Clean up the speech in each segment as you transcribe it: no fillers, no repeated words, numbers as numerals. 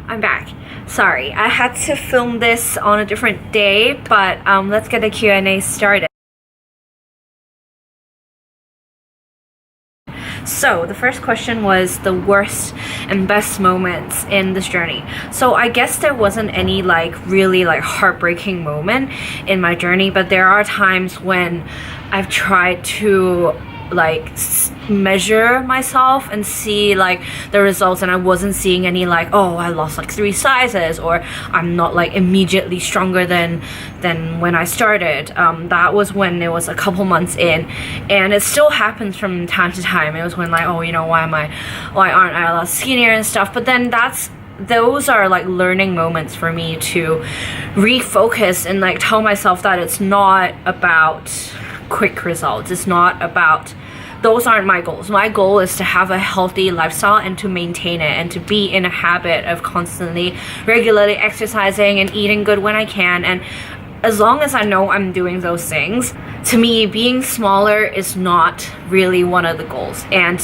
I'm back. Sorry, I had to film this on a different day, but let's get the Q&A started. So the first question was the worst and best moments in this journey. So I guess there wasn't any really heartbreaking moment in my journey, but there are times when I've tried to measure myself and see the results, and I wasn't seeing any oh, I lost 3 sizes, or I'm not immediately stronger than when I started. That was when it was a couple months in, and it still happens from time to time. It was when oh, you know, why aren't I a lot skinnier and stuff, but then those are learning moments for me to refocus and tell myself that it's not about quick results. It's not about, those aren't my goals. My goal is to have a healthy lifestyle and to maintain it, and to be in a habit of constantly, regularly exercising and eating good when I can. And as long as I know I'm doing those things, to me, being smaller is not really one of the goals. And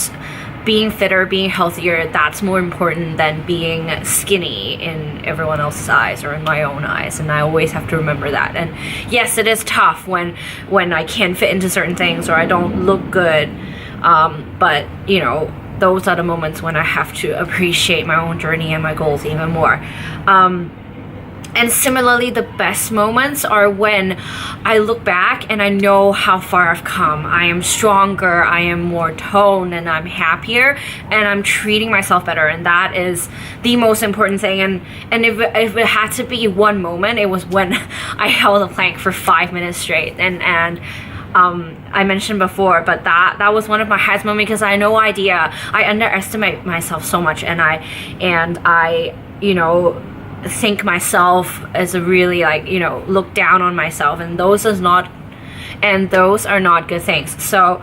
being fitter, being healthier, that's more important than being skinny in everyone else's eyes or in my own eyes, and I always have to remember that. And yes, it is tough when I can't fit into certain things or I don't look good, but you know, those are the moments when I have to appreciate my own journey and my goals even more. And similarly, the best moments are when I look back and I know how far I've come. I am stronger, I am more toned, and I'm happier, and I'm treating myself better, and that is the most important thing. And if it had to be one moment, it was when I held a plank for 5 minutes straight. And I mentioned before, but that was one of my highest moments, because I had no idea. I underestimate myself so much, and I you know, think myself as a really you know, look down on myself, and those are not good things. So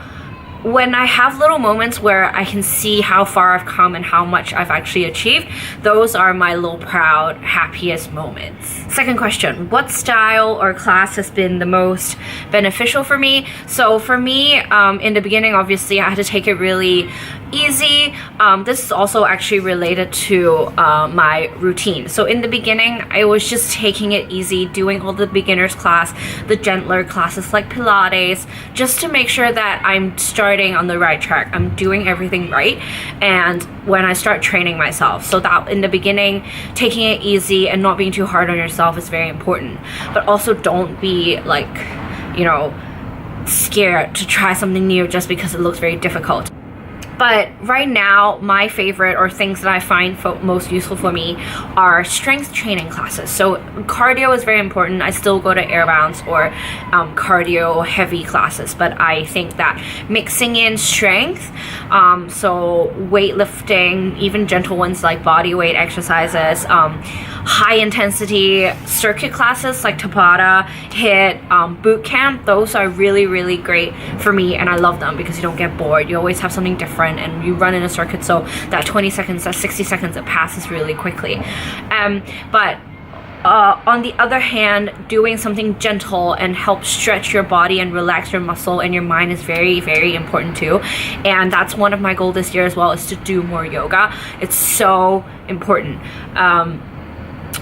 when I have little moments where I can see how far I've come and how much I've actually achieved, those are my little proud, happiest moments. Second question, what style or class has been the most beneficial for me? So for me, in the beginning, obviously, I had to take it really easy. This is also actually related to my routine. So in the beginning, I was just taking it easy, doing all the beginners class, the gentler classes like Pilates, just to make sure that I'm starting on the right track. I'm doing everything right. And when I start training myself, so that in the beginning, taking it easy and not being too hard on yourself is very important. But also don't be you know, scared to try something new just because it looks very difficult. But right now, my favorite, or things that I find most useful for me, are strength training classes. So cardio is very important. I still go to air bounce or cardio heavy classes, but I think that mixing in strength, so weightlifting, even gentle ones like body weight exercises, high intensity circuit classes like Tabata, HIIT, boot camp, those are really, really great for me, and I love them because you don't get bored. You always have something different, and you run in a circuit, so that 20 seconds, that 60 seconds, it passes really quickly. But on the other hand, doing something gentle and help stretch your body and relax your muscle and your mind is very, very important too. And that's one of my goals this year as well, is to do more yoga. It's so important.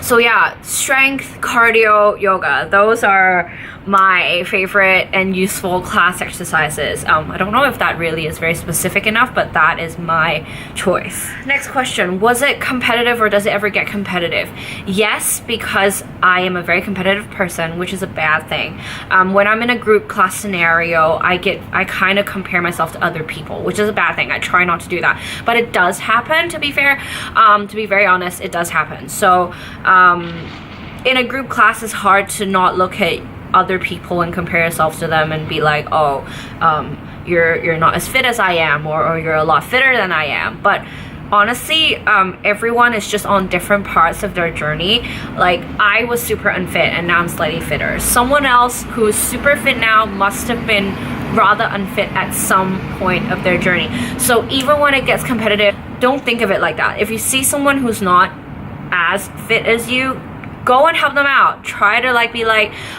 So yeah, strength, cardio, yoga, those are my favorite and useful class exercises. I don't know if that really is very specific enough, but that is my choice. Next question, was it competitive or does it ever get competitive? Yes, because I am a very competitive person, which is a bad thing. When I'm in a group class scenario, I kind of compare myself to other people, which is a bad thing. I try not to do that, but it does happen, to be fair. To be very honest, it does happen. So in a group class, it's hard to not look at other people and compare yourself to them and be like, oh, you're not as fit as I am, or you're a lot fitter than I am. But honestly, everyone is just on different parts of their journey. I was super unfit and now I'm slightly fitter. Someone else who's super fit now must have been rather unfit at some point of their journey. So even when it gets competitive, don't think of it like that. If you see someone who's not as fit as you, go and help them out. Try to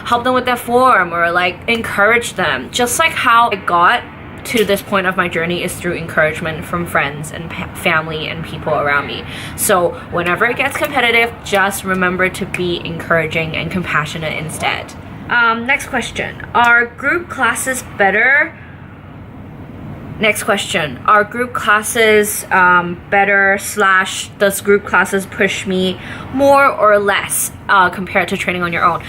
help them with their form, or encourage them. Just like how I got to this point of my journey is through encouragement from friends and family and people around me. So whenever it gets competitive, just remember to be encouraging and compassionate instead. Next question. Are group classes better? Next question. Are group classes better / does group classes push me more or less compared to training on your own?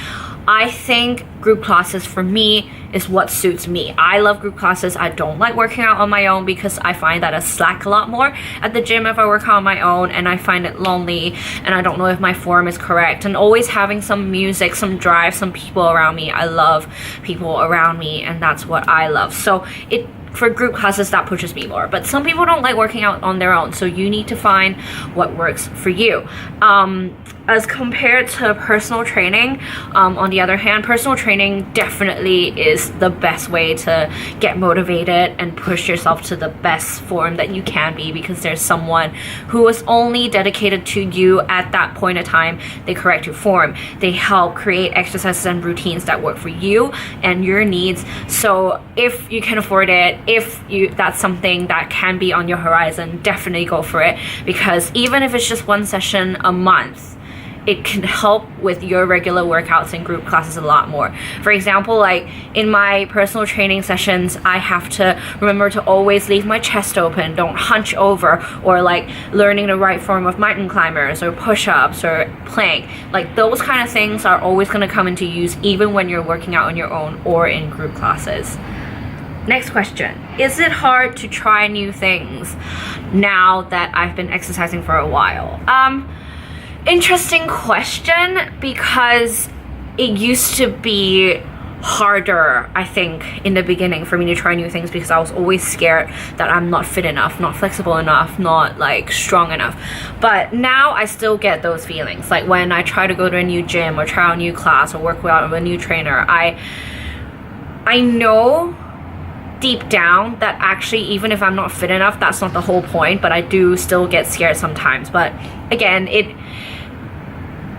I think group classes for me is what suits me. I love group classes. I don't like working out on my own because I find that I slack a lot more at the gym if I work out on my own, and I find it lonely and I don't know if my form is correct. And always having some music, some drive, some people around me. I love people around me, and that's what I love. So for group classes, that pushes me more. But some people don't like working out on their own, so you need to find what works for you. As compared to personal training, on the other hand, personal training definitely is the best way to get motivated and push yourself to the best form that you can be, because there's someone who is only dedicated to you at that point of time. They correct your form. They help create exercises and routines that work for you and your needs. So if you can afford it, if that's something that can be on your horizon, definitely go for it, because even if it's just one session a month, it can help with your regular workouts and group classes a lot more. For example, like in my personal training sessions, I have to remember to always leave my chest open, don't hunch over, or like learning the right form of mountain climbers or push-ups or plank. Like those kind of things are always going to come into use even when you're working out on your own or in group classes. Next question. Is it hard to try new things now that I've been exercising for a while? Interesting question, because it used to be harder, I think, in the beginning for me to try new things, because I was always scared that I'm not fit enough, not flexible enough, not like strong enough. But now I still get those feelings. Like when I try to go to a new gym or try out a new class or work out with a new trainer, I know deep down that actually even if I'm not fit enough, that's not the whole point, but I do still get scared sometimes. But again,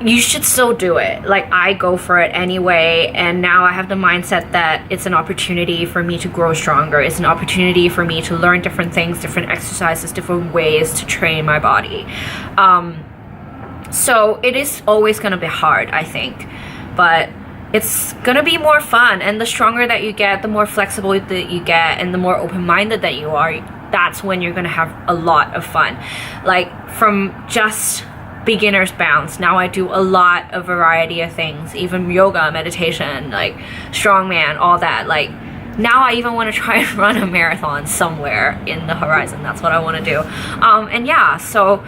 you should still do it. Like I go for it anyway, and now I have the mindset that it's an opportunity for me to grow stronger. It's an opportunity for me to learn different things, different exercises, different ways to train my body. So it is always going to be hard, I think, but it's gonna be more fun. And the stronger that you get, the more flexible that you get, and the more open-minded that you are, that's when you're gonna have a lot of fun. Like from just beginner's bounds, now I do a lot of variety of things, even yoga, meditation, like strongman, all that. Like now I even want to try and run a marathon somewhere in the horizon. That's what I want to do. And yeah, so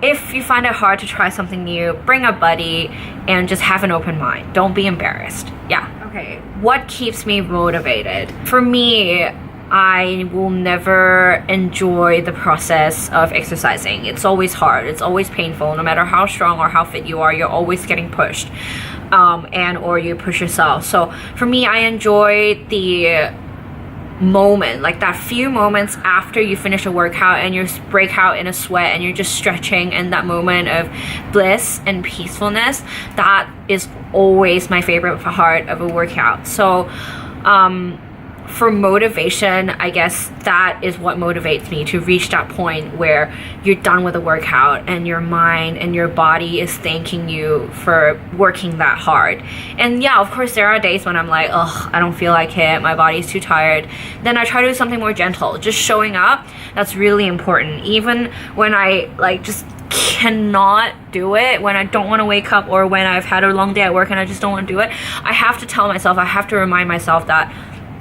if you find it hard to try something new, bring a buddy and just have an open mind. Don't be embarrassed. Yeah. Okay, what keeps me motivated? For me, I will never enjoy the process of exercising. It's always hard. It's always painful. No matter how strong or how fit you are, you're always getting pushed, or you push yourself. So for me, I enjoy the moment, like that few moments after you finish a workout and you break out in a sweat and you're just stretching, and that moment of bliss and peacefulness, that is always my favorite part of a workout. So for motivation, I guess that is what motivates me, to reach that point where you're done with a workout and your mind and your body is thanking you for working that hard. And yeah, of course there are days when I'm like, ugh, I don't feel like it, my body's too tired. Then I try to do something more gentle, just showing up. That's really important. Even when I like just cannot do it, when I don't want to wake up, or when I've had a long day at work and I just don't want to do it, I have to tell myself, I have to remind myself that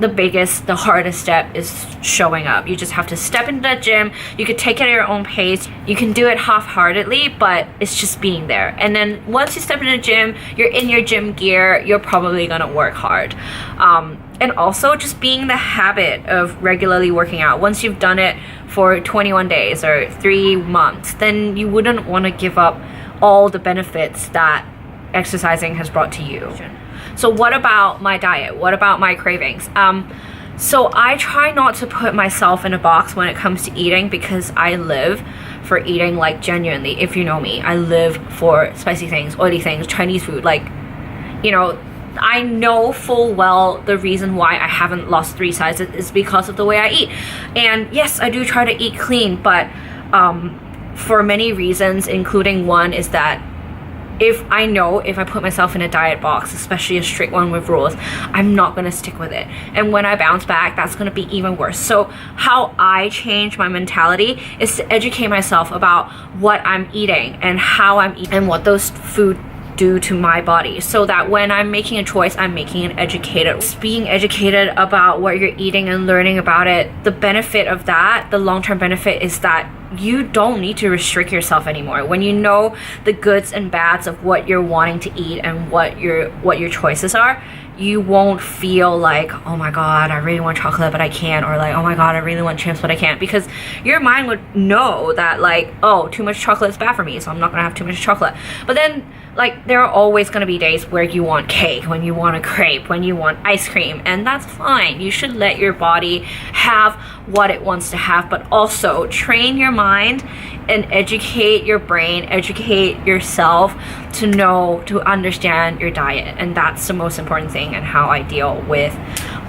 the hardest step is showing up. You just have to step into that gym. You could take it at your own pace. You can do it half-heartedly, but it's just being there. And then once you step in the gym, you're in your gym gear, you're probably gonna work hard. And also just being the habit of regularly working out. Once you've done it for 21 days or 3 months, then you wouldn't want to give up all the benefits that exercising has brought to you. So what about my diet? What about my cravings? So I try not to put myself in a box when it comes to eating, because I live for eating, like genuinely, if you know me. I live for spicy things, oily things, Chinese food. Like, you know, I know full well the reason why I haven't lost 3 sizes is because of the way I eat. And yes, I do try to eat clean, but for many reasons, including one is that if I put myself in a diet box, especially a strict one with rules, I'm not going to stick with it. And when I bounce back, that's going to be even worse. So how I change my mentality is to educate myself about what I'm eating and how I'm eating and what those food do to my body, so that when I'm making a choice, I'm making it educated. Being educated about what you're eating and learning about it, the benefit of that, the long-term benefit is that you don't need to restrict yourself anymore. When you know the goods and bads of what you're wanting to eat and what your choices are, you won't feel like, oh my god, I really want chocolate but I can't, or like, oh my god, I really want chips but I can't, because your mind would know that like, oh, too much chocolate is bad for me, so I'm not gonna have too much chocolate. But then like, there are always gonna be days where you want cake, when you want a crepe, when you want ice cream, and that's fine. You should let your body have what it wants to have, but also train your mind and educate your brain, educate yourself to know, to understand your diet. And that's the most important thing, and how I deal with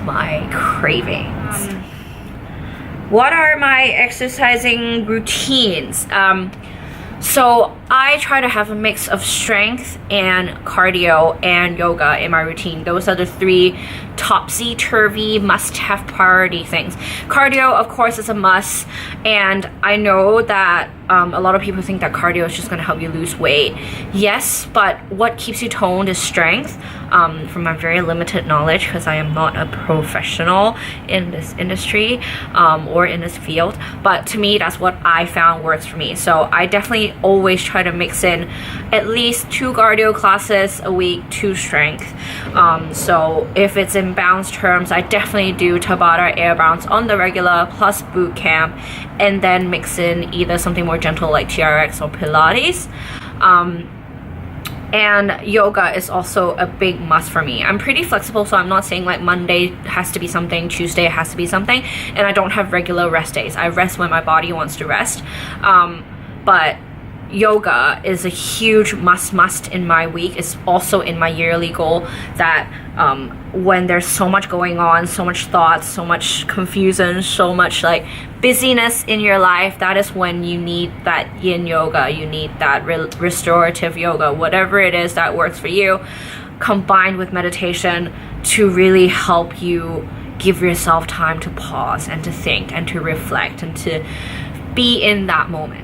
my cravings. What are my exercising routines? So I try to have a mix of strength and cardio and yoga in my routine. Those are the 3 topsy-turvy must-have priority things. Cardio, of course, is a must, and I know that a lot of people think that cardio is just going to help you lose weight. Yes, but what keeps you toned is strength. From my very limited knowledge, because I am not a professional in this industry or in this field, but to me, that's what I found works for me. So I definitely always try to mix in at least 2 cardio classes a week, 2 strength. So if it's in bounce terms, I definitely do Tabata air bounce on the regular plus boot camp, and then mix in either something more gentle like TRX or Pilates. And yoga is also a big must for me. I'm pretty flexible, so I'm not saying like Monday has to be something, Tuesday has to be something, and I don't have regular rest days. I rest when my body wants to rest. But yoga is a huge must in my week. It's also in my yearly goal that when there's so much going on, so much thoughts, so much confusion, so much like busyness in your life, that is when you need that yin yoga, you need that restorative yoga, whatever it is that works for you, combined with meditation to really help you give yourself time to pause and to think and to reflect and to be in that moment.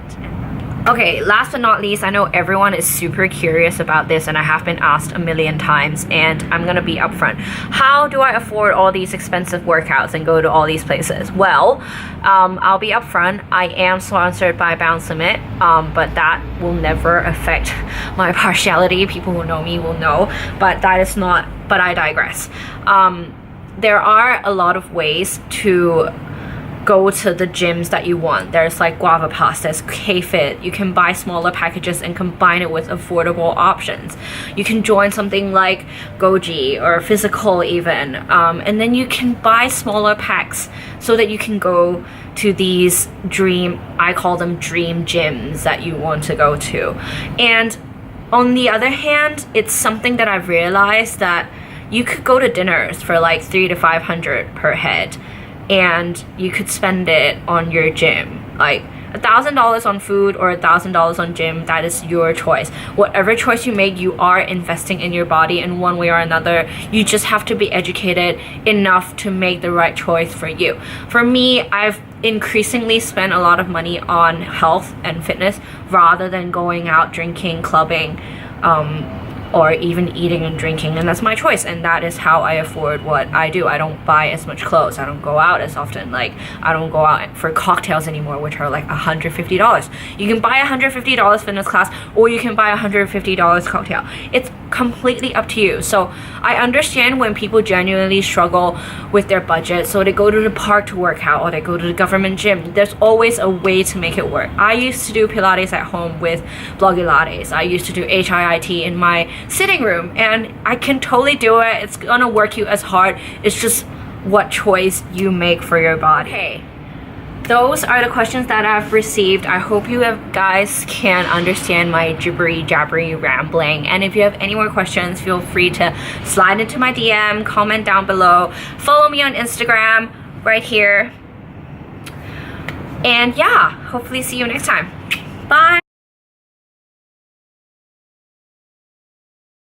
Okay, last but not least, I know everyone is super curious about this, and I have been asked a million times, and I'm gonna be upfront. How do I afford all these expensive workouts and go to all these places? Well, I'll be upfront. I am sponsored by Bounce Limit, but that will never affect my partiality. People who know me will know, but that is not, but I digress. There are a lot of ways to go to the gyms that you want. There's like Guava Pass, there's K-Fit. You can buy smaller packages and combine it with affordable options. You can join something like Goji or Physical even, and then you can buy smaller packs so that you can go to these I call them dream gyms that you want to go to. And on the other hand, it's something that I've realized that you could go to dinners for like $300 to $500 per head, and you could spend it on your gym. Like $1,000 on food or $1,000 on gym, that is your choice. Whatever choice you make, you are investing in your body in one way or another. You just have to be educated enough to make the right choice for you. For me, I've increasingly spent a lot of money on health and fitness rather than going out drinking, clubbing, or even eating and drinking, and that's my choice, and that is how I afford what I do. I don't buy as much clothes, I don't go out as often, like I don't go out for cocktails anymore, which are like $150. You can buy $150 fitness class, or you can buy $150 cocktail. It's completely up to you. So I understand when people genuinely struggle with their budget, so they go to the park to work out, or they go to the government gym. There's always a way to make it work. I used to do Pilates at home with Bloggy Lattes. I used to do HIIT in my sitting room, and I can totally do it. It's gonna work you as hard. It's just what choice you make for your body. Okay, those are the questions that I've received. I hope you guys can understand my jibbery jabbery rambling, and if you have any more questions, feel free to slide into my DM, comment down below, follow me on Instagram right here, and yeah, hopefully see you next time. Bye.